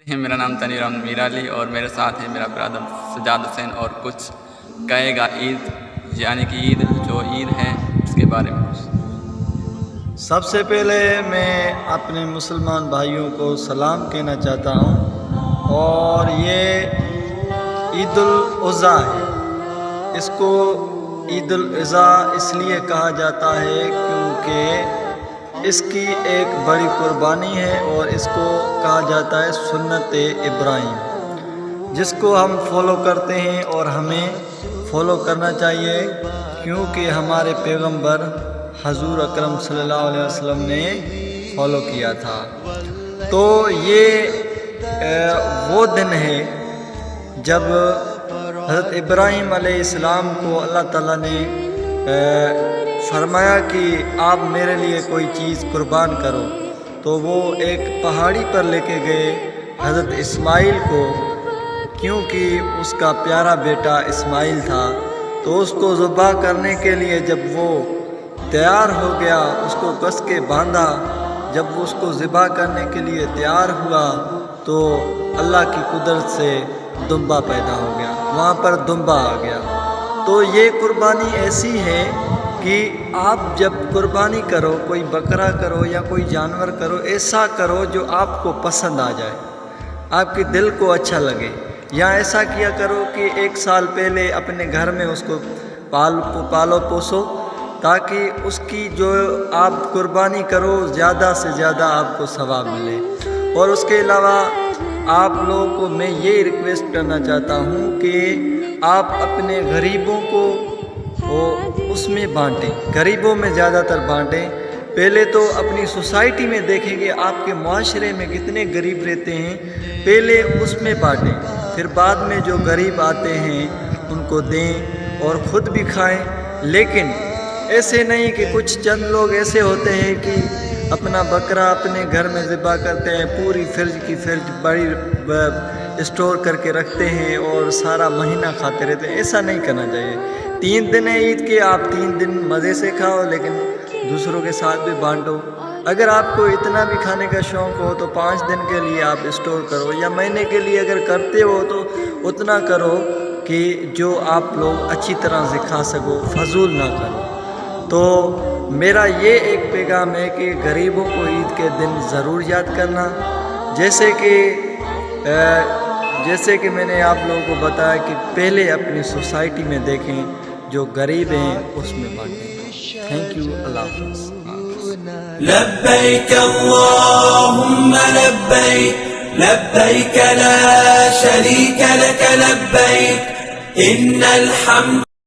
میرا نام تنیر احمد میر علی اور میرے ساتھ ہے میرا برادر سجاد حسین اور کچھ کہے گا عید یعنی کہ عید جو عید ہے اس کے بارے میں کچھ۔ سب سے پہلے میں اپنے مسلمان بھائیوں کو سلام کہنا چاہتا ہوں، اور یہ عید الاضحیٰ ہے۔ اس کو عید الاضحیٰ اس لیے کہا جاتا ہے کیونکہ اس کی ایک بڑی قربانی ہے، اور اس کو کہا جاتا ہے سنت ابراہیم، جس کو ہم فالو کرتے ہیں اور ہمیں فالو کرنا چاہیے، کیونکہ ہمارے پیغمبر حضور اکرم صلی اللہ علیہ وسلم نے فالو کیا تھا۔ تو یہ وہ دن ہے جب حضرت ابراہیم علیہ السلام کو اللہ تعالیٰ نے فرمایا کہ آپ میرے لیے کوئی چیز قربان کرو، تو وہ ایک پہاڑی پر لے کے گئے حضرت اسماعیل کو، کیونکہ اس کا پیارا بیٹا اسماعیل تھا۔ تو اس کو ذبح کرنے کے لیے جب وہ تیار ہو گیا، اس کو کس کے باندھا، جب اس کو ذبح کرنے کے لیے تیار ہوا تو اللہ کی قدرت سے دمبا پیدا ہو گیا، وہاں پر دمبا آ گیا۔ تو یہ قربانی ایسی ہے کہ آپ جب قربانی کرو، کوئی بکرا کرو یا کوئی جانور کرو، ایسا کرو جو آپ کو پسند آ جائے، آپ کے دل کو اچھا لگے، یا ایسا کیا کرو کہ 1 سال پہلے اپنے گھر میں اس کو پالو پوسو، تاکہ اس کی جو آپ قربانی کرو زیادہ سے زیادہ آپ کو ثواب ملے۔ اور اس کے علاوہ آپ لوگوں کو میں یہ ریکویسٹ کرنا چاہتا ہوں کہ آپ اپنے غریبوں کو اس میں بانٹیں، غریبوں میں زیادہ تر بانٹیں۔ پہلے تو اپنی سوسائٹی میں دیکھیں گے آپ کے معاشرے میں کتنے غریب رہتے ہیں، پہلے اس میں بانٹیں، پھر بعد میں جو غریب آتے ہیں ان کو دیں اور خود بھی کھائیں۔ لیکن ایسے نہیں کہ کچھ چند لوگ ایسے ہوتے ہیں کہ اپنا بکرا اپنے گھر میں ذبح کرتے ہیں، پوری فرج کی فرج بڑی اسٹور کر کے رکھتے ہیں اور سارا مہینہ کھاتے رہتے ہیں۔ ایسا نہیں کرنا چاہیے۔ 3 دن ہے عید کے، آپ 3 دن مزے سے کھاؤ، لیکن دوسروں کے ساتھ بھی بانٹو۔ اگر آپ کو اتنا بھی کھانے کا شوق ہو تو 5 دن کے لیے آپ اسٹور کرو، یا مہینے کے لیے اگر کرتے ہو تو اتنا کرو کہ جو آپ لوگ اچھی طرح سے کھا سکو، فضول نہ کرو۔ تو میرا یہ ایک پیغام ہے کہ غریبوں کو عید کے دن ضرور یاد کرنا، جیسے کہ میں نے آپ لوگوں کو بتایا کہ پہلے اپنی سوسائٹی میں دیکھیں جو غریب ہیں اس میں بانٹیں۔ تھینک یو، اللہ حافظ۔ لبيك اللهم لبيك لبيك لا شريك لك لبيك إن الحمد